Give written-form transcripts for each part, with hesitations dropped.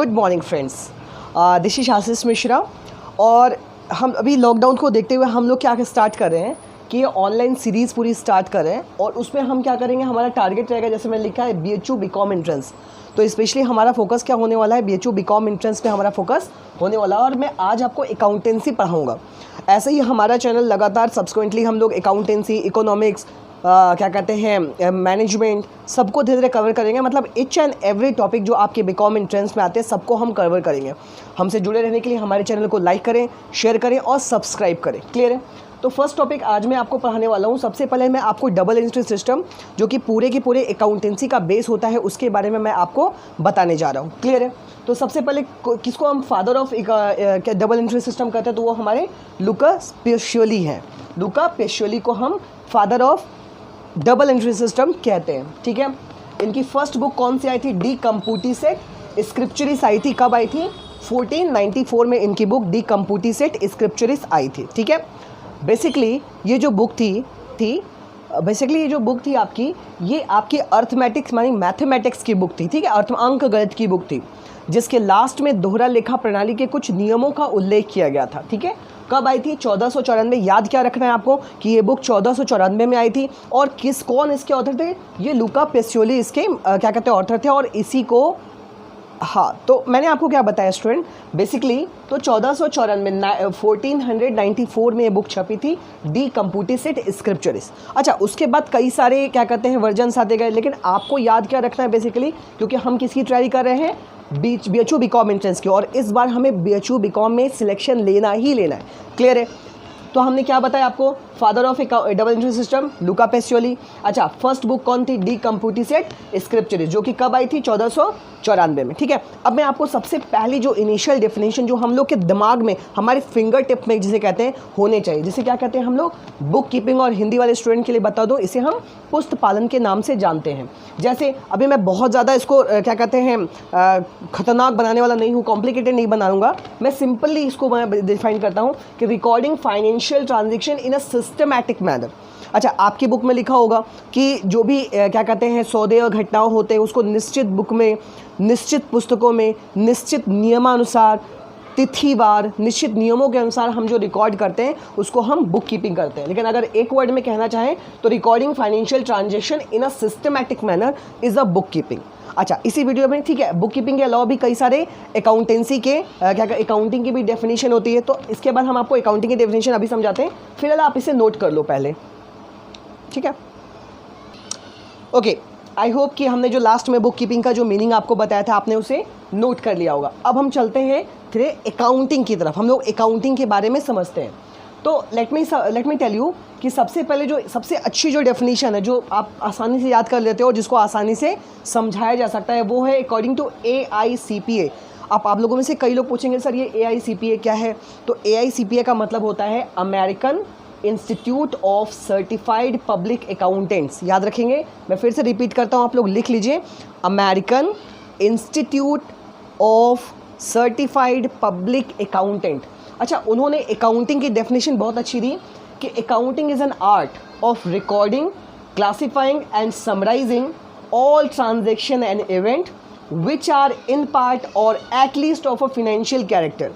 Good morning friends, this is Ashish Mishra. और हम अभी लॉकडाउन को देखते हुए हम लोग क्या स्टार्ट कर रहे हैं कि ये ऑनलाइन सीरीज़ पूरी स्टार्ट कर रहे हैं। और उसमें हम क्या करेंगे, हमारा टारगेट रहेगा, जैसे मैंने लिखा है BHU BCom एंट्रेंस, तो स्पेशली हमारा फोकस क्या होने वाला है, BHU BCom एंट्रेंस पे हमारा फोकस होने वाला है। और मैं आज आपको अकाउंटेंसी पढ़ाऊँगा। ऐसे ही हमारा चैनल लगातार सब्सिक्वेंटली हम लोग अकाउंटेंसी, इकोनॉमिक्स, क्या कहते हैं, मैनेजमेंट, सबको धीरे धीरे कवर करेंगे। मतलब ईच एंड एवरी टॉपिक जो आपके BCom एंट्रेंस में आते हैं सबको हम कवर करेंगे। हमसे जुड़े रहने के लिए हमारे चैनल को लाइक करें, शेयर करें और सब्सक्राइब करें। क्लियर है? तो फर्स्ट टॉपिक आज मैं आपको पढ़ाने वाला हूँ। सबसे पहले मैं आपको डबल एंट्री सिस्टम, जो कि पूरे के पूरे अकाउंटेंसी का बेस होता है, उसके बारे में मैं आपको बताने जा रहा हूँ। क्लियर है? तो सबसे पहले किसको हम father of double entry system कहते हैं, तो वो हमारे लुका पेसियोली हैं। लुका पेसियोली को हम father of double entry system कहते हैं। ठीक है? इनकी फर्स्ट बुक कौन सी आई थी? डी कंप्यूटिसेट स्क्रिप्चरिस आई थी। कब आई थी? 1494 में इनकी बुक डी कंप्यूटिसेट स्क्रिप्चरिस आई थी। ठीक है? बेसिकली ये जो बुक थी आपकी, ये आपकी अर्थमेटिक्स मानी मैथमेटिक्स की बुक थी। ठीक है? अंक गणित की बुक थी, जिसके लास्ट में दोहरा लेखा प्रणाली के कुछ नियमों का उल्लेख किया गया था। ठीक है? कब आई थी? 1494। याद क्या रखना है आपको कि ये बुक 1494 में आई थी। और कौन इसके ऑथर थे? ये लुका पेसियोली इसके क्या कहते हैं, ऑथर थे। और इसी को, हाँ, तो मैंने आपको क्या बताया स्टूडेंट, बेसिकली तो 1494 में ये बुक छपी थी, डी कंप्यूटिसेट स्क्रिप्चरिस। अच्छा, उसके बाद कई सारे क्या कहते हैं वर्जन्स आते गए, लेकिन आपको याद क्या रखना है बेसिकली, क्योंकि हम किसकी ट्राई कर रहे हैं, BHU BCom एंट्रेंस की। और इस बार हमें BHU BCom में सिलेक्शन लेना ही लेना है। क्लियर है? तो हमने क्या बताया आपको, father of double entry system Luca Pacioli. अच्छा, फर्स्ट बुक कौन थी? डी कंप्यूटिसेट स्क्रिप्चरिस, जो कि कब आई थी? 1494 में। ठीक है? अब मैं आपको सबसे पहली जो इनिशियल डेफिनेशन जो हम लोग के दिमाग में, हमारे फिंगर टिप में जिसे कहते हैं होने चाहिए, जिसे क्या कहते हैं हम लोग, बुक कीपिंग। और हिंदी वाले स्टूडेंट के लिए बता दो, इसे हम पुस्त पालन के नाम से जानते हैं। जैसे अभी मैं बहुत ज़्यादा इसको क्या कहते हैं खतरनाक बनाने वाला नहीं हूँ, कॉम्प्लिकेटेड नहीं बनाऊंगा। मैं सिंपली इसको मैं डिफाइन करता हूँ कि recording financial transaction in a systematic manner. अच्छा, आपकी बुक में लिखा होगा कि जो भी क्या कहते हैं सौदे और घटनाओं होते हैं, उसको निश्चित बुक में, निश्चित पुस्तकों में, निश्चित नियमानुसार, तिथिवार, निश्चित नियमों के अनुसार हम जो रिकॉर्ड करते हैं उसको हम बुक कीपिंग करते हैं। लेकिन अगर एक वर्ड में कहना चाहें तो recording financial transaction in a systematic manner is a book keeping. अच्छा, इसी वीडियो में, ठीक है, बुक कीपिंग के अलावा भी कई सारे अकाउंटेंसी के अकाउंटिंग की भी डेफिनेशन होती है। तो इसके बाद हम आपको अकाउंटिंग की डेफिनेशन अभी समझाते हैं, फिलहाल आप इसे नोट कर लो पहले। ठीक है? ओके, आई होप कि हमने जो लास्ट में बुक कीपिंग का जो मीनिंग आपको बताया था, आपने उसे नोट कर लिया होगा। अब हम चलते हैं फिर अकाउंटिंग की तरफ। हम लोग अकाउंटिंग के बारे में समझते हैं। तो लेट मी टेल यू कि सबसे पहले जो सबसे अच्छी जो डेफिनेशन है, जो आप आसानी से याद कर लेते हो और जिसको आसानी से समझाया जा सकता है, वो है अकॉर्डिंग टू AICPA। आप लोगों में से कई लोग पूछेंगे सर ये AICPA क्या है? तो AICPA का मतलब होता है American institute of certified public accountants. याद रखेंगे, मैं फिर से रिपीट करता हूँ, आप लोग लिख लीजिए, American institute of certified public accountant. अच्छा, उन्होंने अकाउंटिंग की डेफिनेशन बहुत अच्छी दी कि accounting is an art of recording, classifying and summarising all transaction and event which are in part or at least of a financial character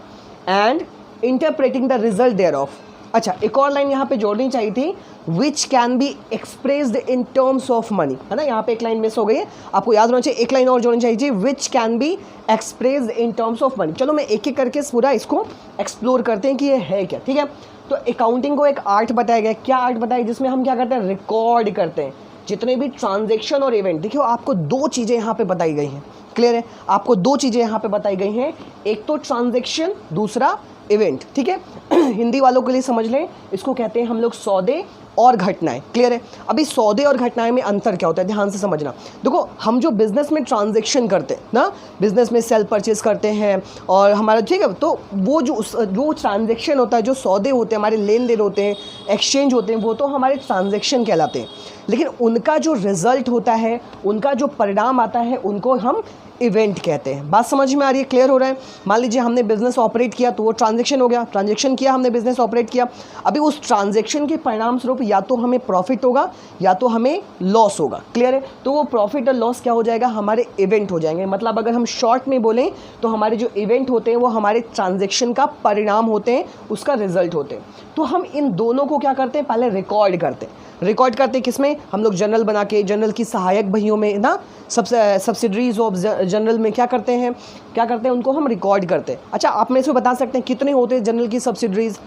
and interpreting the result thereof. अच्छा, एक और line यहाँ पे जोड़नी चाहिए थी, which can be expressed in terms of money, है ना? यहाँ पे एक लाइन मिस हो गई है, आपको याद होना चाहिए, एक लाइन और जोड़नी चाहिए, विच can be expressed in terms of money. चलो मैं एक एक करके पूरा इसको एक्सप्लोर करते हैं कि ये है क्या। ठीक है? तो अकाउंटिंग को एक आर्ट बताया गया। क्या आर्ट बताया? जिसमें हम क्या करते हैं, रिकॉर्ड करते हैं जितने भी ट्रांजेक्शन और इवेंट। देखियो, आपको दो चीज़ें यहाँ पे बताई गई हैं। क्लियर है? आपको दो चीज़ें यहाँ पे बताई गई हैं, एक तो ट्रांजेक्शन, दूसरा इवेंट। ठीक है? हिंदी वालों के लिए समझ लें, इसको कहते हैं हम लोग सौदे और घटनाएं। क्लियर है? अभी सौदे और घटनाएं में अंतर क्या होता है, ध्यान से समझना। देखो, हम जो बिजनेस में ट्रांजैक्शन करते हैं ना, बिजनेस में सेल परचेज करते हैं और हमारा, ठीक है, तो वो जो ट्रांजैक्शन होता है, जो सौदे होते हैं, हमारे लेन देन होते हैं, एक्सचेंज होते हैं, वो तो हमारे ट्रांजैक्शन कहलाते हैं। लेकिन उनका जो रिजल्ट होता है, उनका जो परिणाम आता है, उनको हम इवेंट कहते हैं। बात समझ में आ रही है? क्लियर हो रहा है? मान लीजिए हमने बिजनेस ऑपरेट किया तो वो ट्रांजैक्शन हो गया, ट्रांजैक्शन किया हमने, बिजनेस ऑपरेट किया। अभी उस ट्रांजैक्शन के परिणाम स्वरूप या तो हमें प्रॉफिट होगा या तो हमें लॉस होगा। क्लियर है? तो वो प्रॉफिट और लॉस क्या हो जाएगा, हमारे इवेंट हो जाएंगे। मतलब अगर हम शॉर्ट में बोलें तो हमारे जो इवेंट होते हैं वो हमारे ट्रांजैक्शन का परिणाम होते हैं, उसका रिजल्ट होते हैं। तो हम इन दोनों को क्या करते हैं, पहले रिकॉर्ड करते हैं। रिकॉर्ड करते हैं किसमें, हम लोग जर्नल बना के, जर्नल की सहायक बहियों में ना, सब्सिडरीज ऑफ जर्नल में क्या करते हैं उनको हम रिकॉर्ड करते हैं। अच्छा, आप मेरे से बता सकते हैं कितने होते हैं जर्नल की सब्सिडरीज?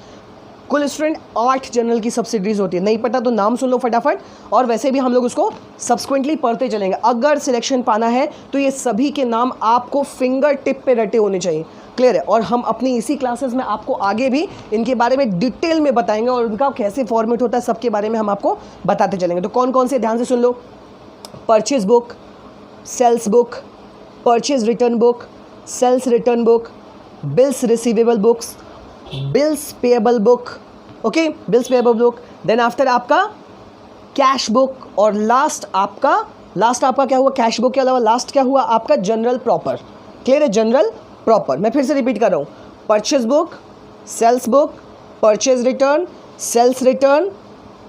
कुल स्टूडेंट 8 जर्नल की सब्सिडरीज होती है। नहीं पता तो नाम सुन लो फटाफट, और वैसे भी हम लोग उसको सब्सिक्वेंटली पढ़ते चलेंगे। अगर सिलेक्शन पाना है तो ये सभी के नाम आपको फिंगर टिप पे रटे होने चाहिए। क्लियर है? और हम अपनी इसी क्लासेस में आपको आगे भी इनके बारे में डिटेल में बताएंगे और उनका कैसे फॉर्मेट होता है सबके बारे में हम आपको बताते चलेंगे। तो कौन कौन से, ध्यान से सुन लो। Purchase book, sales book, purchase return book, sales return book, bills receivable books, bills payable book, okay, bills payable book. Then after आपका कैश बुक, और लास्ट आपका क्या हुआ, कैश बुक के अलावा लास्ट क्या हुआ आपका, जनरल प्रॉपर। क्लियर है? Journal proper. मैं फिर से रिपीट कर रहा हूँ, purchase book, sales book, purchase return, sales return,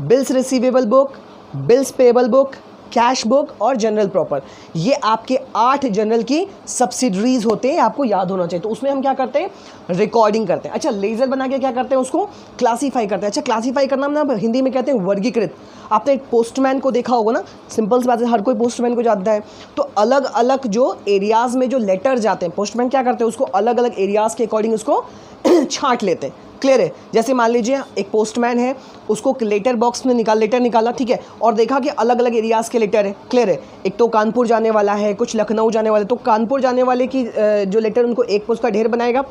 bills receivable book, bills payable book, cash book और जनरल प्रॉपर। ये आपके 8 जनरल की सब्सिडरीज होते हैं, आपको याद होना चाहिए। तो उसमें हम क्या करते हैं, रिकॉर्डिंग करते हैं। अच्छा, लेजर बना के क्या करते हैं, उसको क्लासीफाई करते हैं। अच्छा, क्लासीफाई करना ना हिंदी में कहते हैं वर्गीकृत। आपने एक पोस्टमैन को देखा होगा ना, सिंपल सी बात है, हर कोई पोस्टमैन को जानता है। तो अलग अलग जो एरियाज़ में जो लेटर जाते हैं, पोस्टमैन क्या करते हैं, उसको अलग अलग एरियाज़ के अकॉर्डिंग उसको छांट लेते हैं। क्लियर है? जैसे मान लीजिए एक पोस्टमैन है, उसको लेटर बॉक्स में लेटर निकाला, ठीक है, और देखा कि अलग अलग एरियाज़ के लेटर है। क्लियर है? एक तो कानपुर जाने वाला है, कुछ लखनऊ जाने वाले, तो कानपुर जाने वाले की जो लेटर उनको एक पोस्ट का ढेर बनाएगा,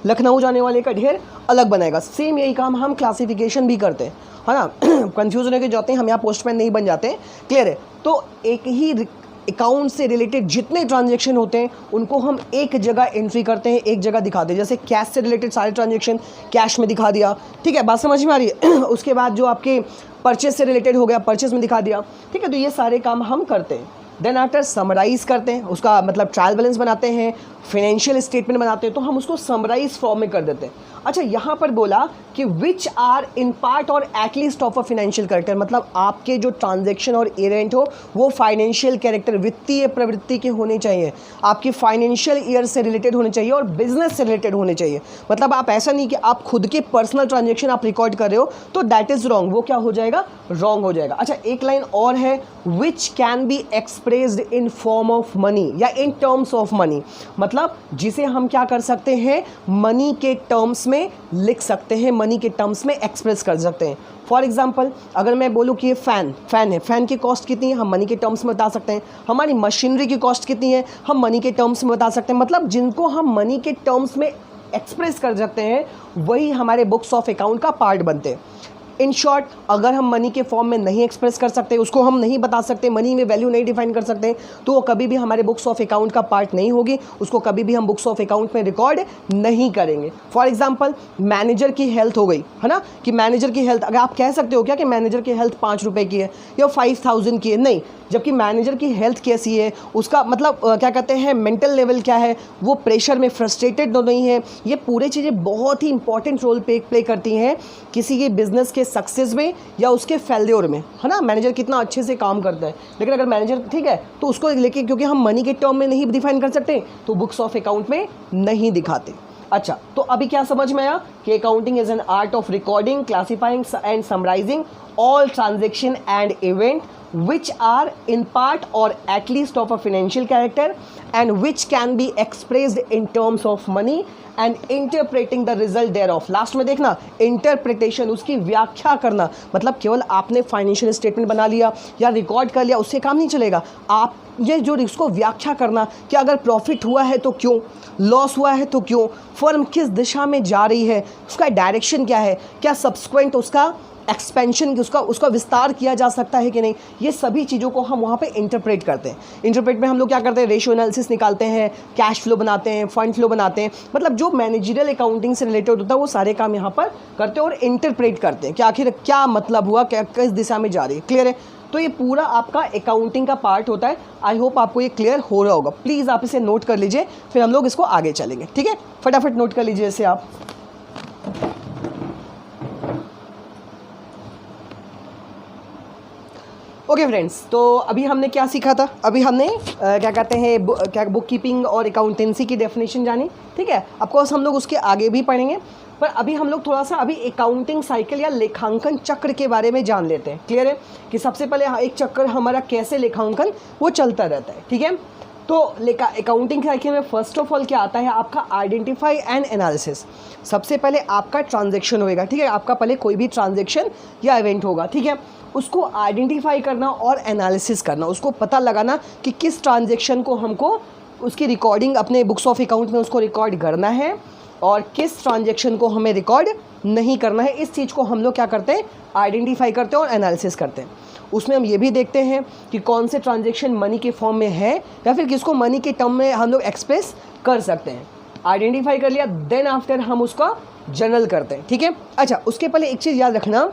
लखनऊ जाने वाले का ढेर अलग बनाएगा। सेम यही काम हम क्लासिफिकेशन भी करते हैं, है ना। कंफ्यूज होने के जाते हैं हम, यहाँ पोस्टमैन नहीं बन जाते हैं। क्लियर है? तो एक ही अकाउंट से रिलेटेड जितने ट्रांजैक्शन होते हैं उनको हम एक जगह एंट्री करते हैं, एक जगह दिखाते हैं। जैसे कैश से रिलेटेड सारे ट्रांजैक्शन कैश में दिखा दिया, ठीक है, बात समझ में आ रही है। उसके बाद जो आपके परचेज से रिलेटेड हो गया, परचेज में दिखा दिया, ठीक है। तो ये सारे काम हम करते हैं। देन आफ्टर समराइज़ करते हैं, उसका मतलब ट्रायल बैलेंस बनाते हैं, फाइनेंशियल स्टेटमेंट बनाते हैं, तो हम उसको समराइज फॉर्म में कर देते हैं। अच्छा, यहाँ पर बोला कि विच आर इन पार्ट और at least of a financial character, मतलब आपके जो ट्रांजैक्शन और इवेंट हो वो फाइनेंशियल कैरेक्टर, वित्तीय प्रवृत्ति के होने चाहिए, आपकी फाइनेंशियल ईयर से रिलेटेड होने चाहिए और बिजनेस से रिलेटेड होने चाहिए। मतलब आप ऐसा नहीं कि आप खुद के पर्सनल ट्रांजैक्शन आप रिकॉर्ड कर रहे हो, तो दैट इज़ रॉन्ग, वो क्या हो जाएगा, रॉन्ग हो जाएगा। अच्छा, एक लाइन और है, विच can be expressed in form of money या इन टर्म्स ऑफ मनी, मतलब जिसे हम क्या कर सकते हैं, मनी के टर्म्स में लिख सकते हैं, मनी के टर्म्स में एक्सप्रेस कर सकते हैं। फॉर एग्जाम्पल, अगर मैं बोलूँ कि ये फ़ैन है, फ़ैन की कॉस्ट कितनी है, हम मनी के टर्म्स में बता सकते हैं। हमारी मशीनरी की कॉस्ट कितनी है, हम मनी के टर्म्स में बता सकते हैं। मतलब जिनको हम मनी के टर्म्स में एक्सप्रेस कर सकते हैं वही हमारे बुक्स ऑफ अकाउंट का पार्ट बनते हैं। इन शॉर्ट, अगर हम मनी के फॉर्म में नहीं एक्सप्रेस कर सकते, उसको हम नहीं बता सकते, मनी में वैल्यू नहीं डिफाइन कर सकते, तो वो कभी भी हमारे बुक्स ऑफ अकाउंट का पार्ट नहीं होगी, उसको कभी भी हम बुक्स ऑफ अकाउंट में रिकॉर्ड नहीं करेंगे। फॉर एग्जांपल, मैनेजर की हेल्थ हो गई, है ना, कि मैनेजर की हेल्थ, अगर आप कह सकते हो क्या कि मैनेजर की हेल्थ 5 रुपये की है या 5000 की है, नहीं, जबकि मैनेजर की हेल्थ कैसी है, उसका मतलब क्या कहते हैं, मेंटल लेवल क्या है, वो प्रेशर में फ्रस्ट्रेटेड तो नहीं है, ये पूरी चीज़ें बहुत ही इंपॉर्टेंट रोल प्ले करती हैं किसी के बिजनेस के सक्सेस में या उसके फेल्योर में, है ना। मैनेजर कितना अच्छे से काम करता है, लेकिन अगर मैनेजर ठीक है तो उसको लेके, क्योंकि हम मनी के टर्म में नहीं डिफाइन कर सकते, तो बुक्स ऑफ अकाउंट में नहीं दिखाते। अच्छा, तो अभी क्या समझ में आया कि accounting is an art of recording, classifying and summarising all transaction and event which are in part or at least of a financial character and which can be expressed in terms of money and interpreting the result thereof। Last में देखना, interpretation, उसकी व्याख्या करना, मतलब केवल आपने financial statement बना लिया या रिकॉर्ड कर लिया उससे काम नहीं चलेगा। आप ये जो इसको व्याख्या करना कि अगर प्रॉफिट हुआ है तो क्यों, लॉस हुआ है तो क्यों, फर्म किस दिशा में जा रही है, उसका डायरेक्शन क्या है, क्या सब्सिक्वेंट उसका एक्सपेंशन, उसका विस्तार किया जा सकता है कि नहीं, ये सभी चीज़ों को हम वहाँ पे इंटरप्रेट करते हैं। इंटरप्रेट में हम लोग क्या करते हैं, रेशियो एनालिसिस निकालते हैं, कैश फ्लो बनाते हैं, फंड फ्लो बनाते हैं, मतलब जो मैनेजरियल अकाउंटिंग से रिलेटेड होता है वो सारे काम यहाँ पर करते हैं और इंटरप्रेट करते हैं कि आखिर क्या मतलब हुआ, क्या किस दिशा में जा रही है। क्लियर है? तो ये पूरा आपका अकाउंटिंग का पार्ट होता है। आई होप आपको ये क्लियर हो रहा होगा। प्लीज़ आप इसे नोट कर लीजिए, फिर हम लोग इसको आगे चलेंगे, ठीक है। फटाफट नोट कर लीजिए इसे आप। ओके फ्रेंड्स, तो अभी हमने क्या सीखा था? अभी हमने क्या कहते हैं बुक कीपिंग और अकाउंटेंसी की डेफिनेशन जानी, ठीक है। ऑफकोर्स हम लोग उसके आगे भी पढ़ेंगे, पर अभी हम लोग थोड़ा सा अभी अकाउंटिंग साइकिल या लेखांकन चक्र के बारे में जान लेते हैं। क्लियर है कि सबसे पहले एक चक्कर हमारा कैसे लेखांकन वो चलता रहता है, ठीक है। तो अकाउंटिंग साइकिल में फर्स्ट ऑफ ऑल क्या आता है आपका आइडेंटिफाई एंड एनालिसिस। सबसे पहले आपका ट्रांजैक्शन होएगा, ठीक है। आपका पहले कोई भी ट्रांजैक्शन या इवेंट होगा, ठीक है, उसको आइडेंटिफाई करना और एनालिसिस करना, उसको पता लगाना कि किस ट्रांजैक्शन को हमको उसकी रिकॉर्डिंग अपने बुक्स ऑफ अकाउंट में उसको रिकॉर्ड करना है और किस ट्रांजैक्शन को हमें रिकॉर्ड नहीं करना है। इस चीज़ को हम लोग क्या करते हैं, आइडेंटिफाई करते हैं और एनालिसिस करते हैं। उसमें हम ये भी देखते हैं कि कौन से ट्रांजैक्शन मनी के फॉर्म में है या फिर किसको मनी के टर्म में हम लोग एक्सप्रेस कर सकते हैं। आइडेंटिफाई कर लिया, देन आफ्टर हम उसका जर्नल करते हैं, ठीक है। अच्छा, उसके पहले एक चीज़ याद रखना,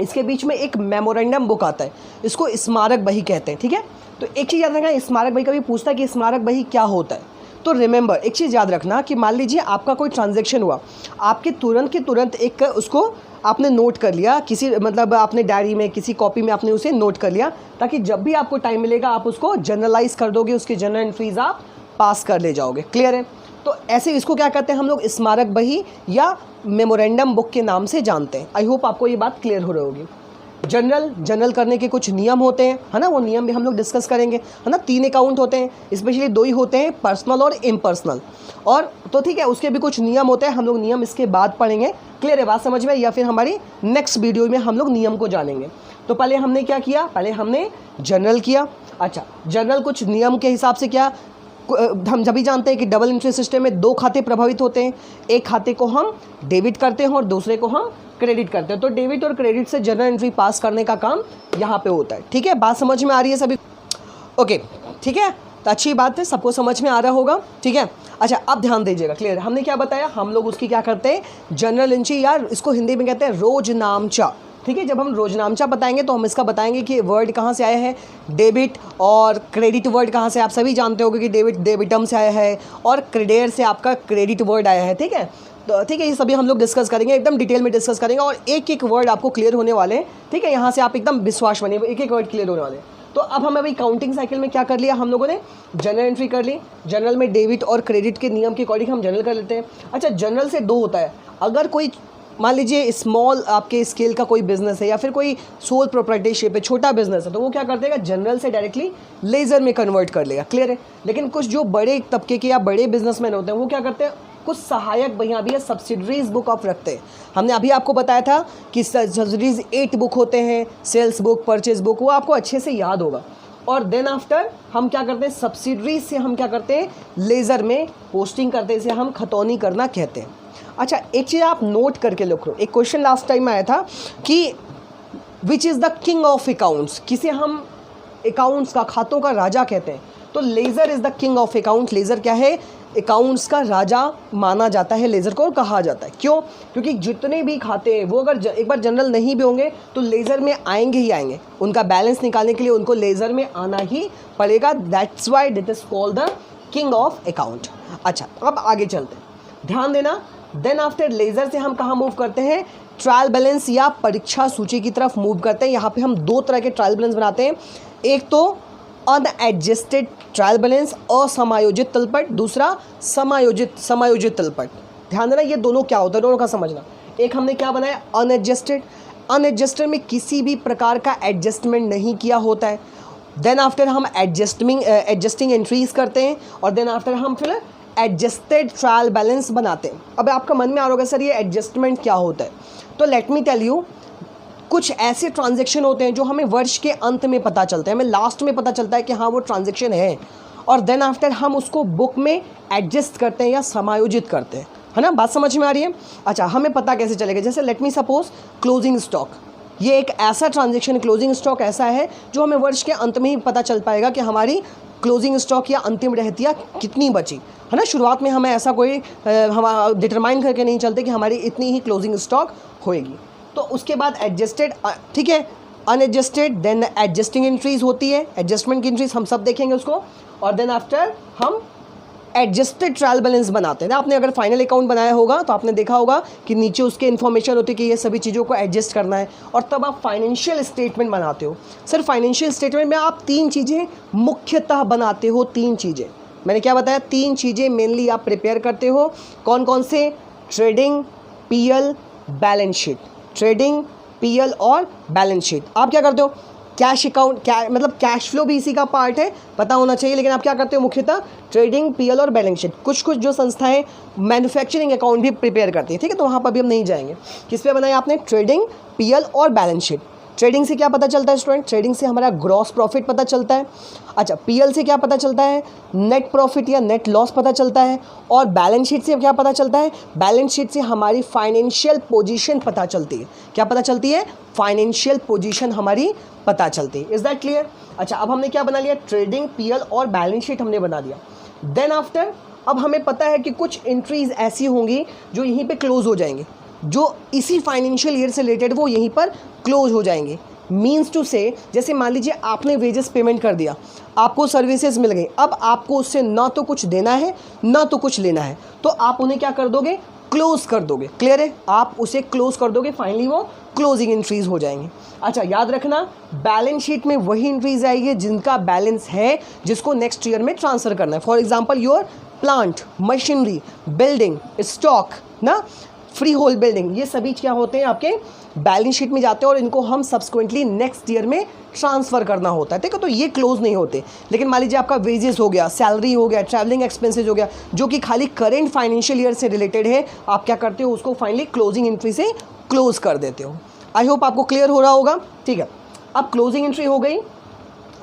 इसके बीच में एक मेमोरेंडम बुक आता है, इसको स्मारक बही कहते हैं, ठीक है। तो एक चीज़ याद रखना, स्मारक बही कभी पूछता है कि स्मारक बही क्या होता है, तो रिमेंबर एक चीज़ याद रखना कि मान लीजिए आपका कोई ट्रांजैक्शन हुआ, आपके तुरंत के तुरंत एक उसको आपने नोट कर लिया, किसी मतलब आपने डायरी में किसी कॉपी में आपने उसे नोट कर लिया, ताकि जब भी आपको टाइम मिलेगा आप उसको जर्नलाइज कर दोगे, उसकी जर्नल एंट्रीज आप पास कर ले जाओगे। क्लियर है? तो ऐसे इसको क्या कहते हैं हम लोग, स्मारक बही या मेमोरेंडम बुक के नाम से जानते हैं। आई होप आपको ये बात क्लियर हो रही होगी। जर्नल करने के कुछ नियम होते हैं, है ना, वो नियम भी हम लोग डिस्कस करेंगे, है ना। 3 अकाउंट होते हैं, स्पेशली 2 ही होते हैं, पर्सनल और इम्पर्सनल, और तो ठीक है, उसके भी कुछ नियम होते हैं, हम लोग नियम इसके बाद पढ़ेंगे। क्लियर है बात समझ में? या फिर हमारी नेक्स्ट वीडियो में हम लोग नियम को जानेंगे। तो पहले हमने क्या किया, पहले हमने जर्नल किया। अच्छा, जर्नल कुछ नियम के हिसाब से क्या, हम जब भी जानते हैं कि डबल एंट्री सिस्टम में 2 खाते प्रभावित होते हैं, एक खाते को हम डेबिट करते हैं और दूसरे को हम क्रेडिट करते हैं। तो डेबिट और क्रेडिट से जर्नल एंट्री पास करने का काम यहाँ पे होता है, ठीक है। बात समझ में आ रही है सभी? ओके, ठीक है, तो अच्छी बात है, सबको समझ में आ रहा होगा, ठीक है। अच्छा, अब ध्यान दीजिएगा। क्लियर? हमने क्या बताया, हम लोग उसकी क्या करते हैं, जर्नल एंट्री, या इसको हिंदी में कहते हैं रोजनामचा, ठीक है। जब हम रोजनामचा बताएंगे तो हम इसका बताएंगे कि वर्ड कहाँ से आया है, डेबिट, और क्रेडिट वर्ड कहाँ से, आप सभी जानते होंगे कि डेबिटम से आया है और क्रेडेर से आपका क्रेडिट वर्ड आया है, ठीक है। तो ठीक है, ये सभी हम लोग डिस्कस करेंगे, एकदम डिटेल में डिस्कस करेंगे और एक एक वर्ड आपको क्लियर होने वाले हैं, ठीक है। यहाँ से आप एकदम विश्वास बनिए, एक एक वर्ड क्लियर होने वाले हैं। तो अब हम अभी काउंटिंग साइकिल में क्या कर लिया, हम लोगों ने जर्नल एंट्री कर ली। जर्नल में डेबिट और क्रेडिट के नियम के अकॉर्डिंग हम जर्नल कर लेते हैं। अच्छा, जर्नल से 2 होता है, अगर कोई मान लीजिए स्मॉल आपके स्केल का कोई बिजनेस है या फिर कोई सोल प्रोप्राइटरशिप है, छोटा बिजनेस है, तो वो क्या कर देगा, जर्नल से डायरेक्टली लेजर में कन्वर्ट कर लेगा। क्लियर है? लेकिन कुछ जो बड़े तबके के या बड़े बिजनेसमैन होते हैं वो क्या करते हैं, कुछ सहायक बहियाँ भी या सब्सिडरीज बुक ऑफ रखते हैं। हमने अभी आपको बताया था कि सब्सिडरीज 8 बुक होते हैं, सेल्स बुक, परचेज बुक, वो आपको अच्छे से याद होगा। और देन आफ्टर हम क्या करते हैं, सब्सिडरीज से हम क्या करते हैं, लेज़र में पोस्टिंग करते हैं, इसे हम खतौनी करना कहते हैं। अच्छा, एक चीज़ आप नोट करके लिख लो, एक क्वेश्चन लास्ट टाइम आया था कि which is the king of accounts, किसे हम अकाउंट्स का, खातों का राजा कहते हैं। तो laser is the king of account. Laser क्या है, अकाउंट्स का राजा माना जाता है लेज़र को, और कहा जाता है। क्यों? क्योंकि जितने भी खाते हैं वो अगर एक बार जनरल नहीं भी होंगे तो लेज़र में आएंगे ही आएंगे, उनका बैलेंस निकालने के लिए उनको लेज़र में आना ही पड़ेगा। That's why it is called the king of account. अच्छा, अब आगे चलते हैं, ध्यान देना। देन आफ्टर लेज़र से हम कहाँ मूव करते हैं, ट्रायल बैलेंस या परीक्षा सूची की तरफ मूव करते हैं। यहाँ पे हम 2 तरह के ट्रायल बैलेंस बनाते हैं, एक तो अनएडजस्टेड ट्रायल बैलेंस, असमायोजित तलपट, दूसरा समायोजित तलपट। ध्यान देना, ये दोनों क्या होता है, दोनों का समझना। एक हमने क्या बनाया, अनएडजस्टेड में किसी भी प्रकार का एडजस्टमेंट नहीं किया होता है। देन आफ्टर हम एडजस्टिंग एंट्रीज करते हैं और देन आफ्टर हम फिर एडजस्टेड ट्रायल बैलेंस बनाते हैं। अब आपका मन में आ रहा होगा सर ये एडजस्टमेंट क्या होता है, तो लेट मी टेल यू, कुछ ऐसे ट्रांजैक्शन होते हैं जो हमें वर्ष के अंत में पता चलते हैं, हमें लास्ट में पता चलता है कि हाँ वो ट्रांजैक्शन है, और देन आफ्टर हम उसको बुक में एडजस्ट करते हैं या समायोजित करते हैं, है ना। बात समझ में आ रही है? अच्छा, हमें पता कैसे चलेगा, जैसे let me suppose closing stock, ये एक ऐसा ट्रांजैक्शन, क्लोजिंग स्टॉक ऐसा है जो हमें वर्ष के अंत में ही पता चल पाएगा कि हमारी क्लोजिंग स्टॉक या अंतिम रहतिया कितनी बची, है ना। शुरुआत में हमें ऐसा कोई हम डिटरमाइन करके नहीं चलते कि हमारी इतनी ही क्लोजिंग स्टॉक होएगी। तो उसके बाद एडजस्टेड, ठीक है, अनएडजस्टेड, देन एडजस्टिंग एंट्रीज होती है, एडजस्टमेंट की एंट्रीज हम सब देखेंगे उसको, और देन आफ्टर हम एडजस्टेड ट्रायल बैलेंस बनाते हैं ना। आपने अगर फाइनल अकाउंट बनाया होगा तो आपने देखा होगा कि नीचे उसके इन्फॉर्मेशन होती है कि ये सभी चीज़ों को एडजस्ट करना है, और तब आप फाइनेंशियल स्टेटमेंट बनाते हो। सर फाइनेंशियल स्टेटमेंट में आप 3 चीज़ें मुख्यतः बनाते हो। 3 चीज़ें मैंने क्या बताया, 3 चीज़ें मेनली आप प्रिपेयर करते हो। कौन कौन से? Trading, PL, balance sheet. Trading, PL और बैलेंस शीट। आप क्या करते हो? कैश अकाउंट, मतलब कैश फ्लो भी इसी का पार्ट है, पता होना चाहिए। लेकिन आप क्या करते हो? मुख्यतः ट्रेडिंग, पीएल और बैलेंस शीट। कुछ कुछ जो संस्थाएं मैन्युफैक्चरिंग अकाउंट भी प्रिपेयर करती है, ठीक है, तो वहाँ पर भी हम नहीं जाएंगे। किस पे बनाया आपने? ट्रेडिंग, पीएल और बैलेंस शीट। ट्रेडिंग से क्या पता चलता है स्टूडेंट? ट्रेडिंग से हमारा ग्रॉस प्रॉफिट पता चलता है। अच्छा, पीएल से क्या पता चलता है? नेट प्रॉफिट या नेट लॉस पता चलता है। और बैलेंस शीट से क्या पता चलता है? बैलेंस शीट से हमारी फाइनेंशियल पोजीशन पता चलती है। क्या पता चलती है? फाइनेंशियल पोजीशन हमारी पता चलती है। Is that clear? अच्छा, अब हमने क्या बना लिया? ट्रेडिंग, पीएल और बैलेंस शीट हमने बना दिया। देन आफ्टर अब हमें पता है कि कुछ एंट्रीज ऐसी होंगी जो यहीं पे क्लोज हो जाएंगे, जो इसी फाइनेंशियल ईयर से रिलेटेड वो यहीं पर क्लोज हो जाएंगे। मीन्स टू से, जैसे मान लीजिए आपने वेजेस पेमेंट कर दिया, आपको सर्विसेज मिल गई, अब आपको उससे ना तो कुछ देना है ना तो कुछ लेना है, तो आप उन्हें क्या कर दोगे? क्लोज कर दोगे। क्लियर है? आप उसे क्लोज कर दोगे, फाइनली वो क्लोजिंग एंट्रीज हो जाएंगी। अच्छा, याद रखना बैलेंस शीट में वही एंट्रीज आएगी जिनका बैलेंस है, जिसको नेक्स्ट ईयर में ट्रांसफर करना है। For example your plant, machinery, building, stock ना, फ्री होल्ड बिल्डिंग, ये सभी क्या होते हैं? आपके बैलेंस शीट में जाते हैं और इनको हम सब्सिक्वेंटली नेक्स्ट ईयर में ट्रांसफ़र करना होता है, ठीक है, तो ये क्लोज नहीं होते। लेकिन मान लीजिए आपका वेजेस हो गया, सैलरी हो गया, ट्रैवलिंग एक्सपेंसेस हो गया, जो कि खाली करेंट फाइनेंशियल ईयर से रिलेटेड है, आप क्या करते हो? उसको फाइनली क्लोजिंग एंट्री से क्लोज कर देते हो। आई होप आपको क्लियर हो रहा होगा, ठीक है। अब क्लोजिंग एंट्री हो गई,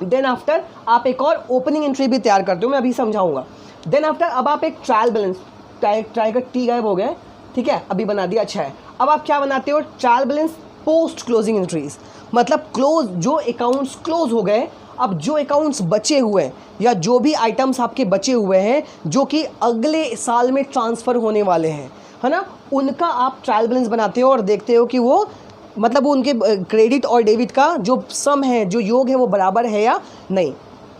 देन आफ्टर आप एक और ओपनिंग एंट्री भी तैयार करते हो, मैं अभी समझाऊंगा। देन आफ्टर अब आप एक ट्रायल बैलेंस, ट्राई का टी गायब हो गया, ठीक है, अभी बना दिया, अच्छा है। अब आप क्या बनाते हो? Trial balance post closing entries, मतलब क्लोज, जो अकाउंट्स क्लोज हो गए, अब जो अकाउंट्स बचे हुए हैं या जो भी आइटम्स आपके बचे हुए हैं जो कि अगले साल में ट्रांसफ़र होने वाले हैं, है ना, उनका आप ट्रायल बैलेंस बनाते हो और देखते हो कि वो मतलब उनके क्रेडिट और डेबिट का जो सम है, जो योग है, वो बराबर है या नहीं।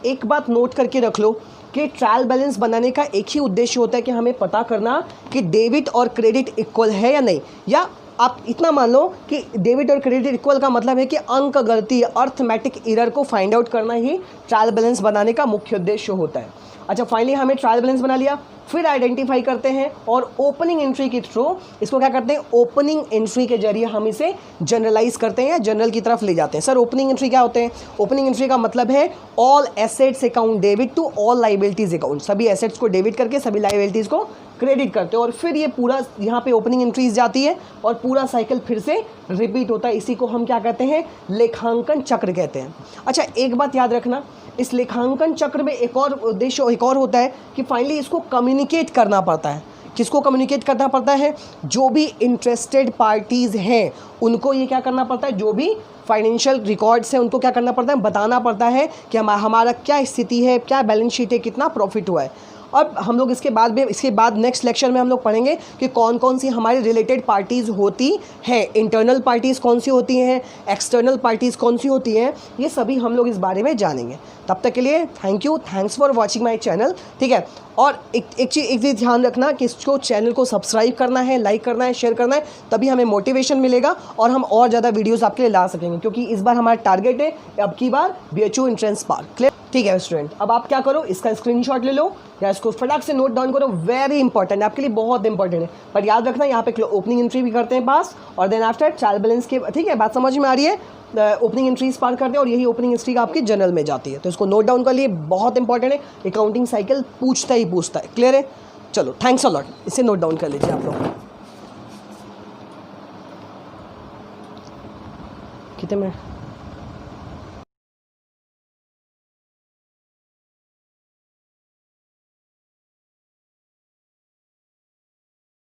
एक बात नोट करके रख लो कि ट्रायल बैलेंस बनाने का एक ही उद्देश्य होता है कि हमें पता करना कि डेबिट और क्रेडिट इक्वल है या नहीं, या आप इतना मान लो कि डेबिट और क्रेडिट इक्वल का मतलब है कि अंक गलती, अर्थमेटिक एरर को फाइंड आउट करना ही ट्रायल बैलेंस बनाने का मुख्य उद्देश्य होता है। अच्छा, फाइनली हमें ट्रायल बैलेंस बना लिया, फिर आइडेंटिफाई करते हैं और ओपनिंग एंट्री के थ्रू इसको क्या करते हैं? ओपनिंग एंट्री के जरिए हम इसे जनरलाइज करते हैं, जनरल की तरफ ले जाते हैं। सर ओपनिंग एंट्री क्या होते हैं? ओपनिंग एंट्री का मतलब है all assets account debit to all liabilities account, सभी एसेट्स को डेबिट करके सभी लाइबिलिटीज को क्रेडिट करते हो, और फिर ये पूरा यहाँ पे ओपनिंग एंट्रीज जाती है और पूरा साइकिल फिर से रिपीट होता है। इसी को हम क्या कहते हैं? लेखांकन चक्र कहते हैं। अच्छा, एक बात याद रखना, इस लेखांकन चक्र में एक और उद्देश्य एक और होता है कि फाइनली इसको कम्युनिकेट करना पड़ता है। किसको कम्युनिकेट करना पड़ता है? जो भी इंटरेस्टेड पार्टीज़ हैं उनको ये क्या करना पड़ता है? जो भी फाइनेंशियल रिकॉर्ड्स हैं उनको क्या करना पड़ता है? बताना पड़ता है कि हमारा क्या स्थिति है, क्या बैलेंस शीट है, कितना प्रॉफिट हुआ है। अब हम लोग इसके बाद नेक्स्ट लेक्चर में हम लोग पढ़ेंगे कि कौन कौन सी हमारी रिलेटेड पार्टीज़ होती हैं, इंटरनल पार्टीज़ कौन सी होती हैं, एक्सटर्नल पार्टीज़ कौन सी होती हैं, ये सभी हम लोग इस बारे में जानेंगे। तब तक के लिए thank you, thanks for watching my channel, ठीक है। और एक चीज़ ध्यान रखना कि इसको चैनल को सब्सक्राइब करना है, लाइक करना है, शेयर करना है, तभी हमें मोटिवेशन मिलेगा और हम और ज़्यादा वीडियोज़ आपके लिए ला सकेंगे, क्योंकि इस बार हमारा टारगेट है अब की बार BHU एंट्रेंस पार। क्लियर? ठीक है स्टूडेंट, अब आप क्या करो, इसका स्क्रीनशॉट ले लो या इसको फटाक से नोट डाउन करो, वेरी इंपॉर्टेंट है, आपके लिए बहुत इंपॉर्टेंट है। पर याद रखना यहाँ पे ओपनिंग एंट्री भी करते हैं पास, और देन आफ्टर ट्रायल बैलेंस के, ठीक है, बात समझ में आ रही है? ओपनिंग एंट्रीज पार करते हैं और यही ओपनिंग एंट्री आपकी जनरल में जाती है, तो इसको नोट डाउन कर लिए, बहुत इंपॉर्टेंट है। अकाउंटिंग साइकिल पूछता ही पूछता है। क्लियर है? चलो, थैंक्स अ लॉट, इसे नोट डाउन कर लीजिए आप लोग। कितने मिनट?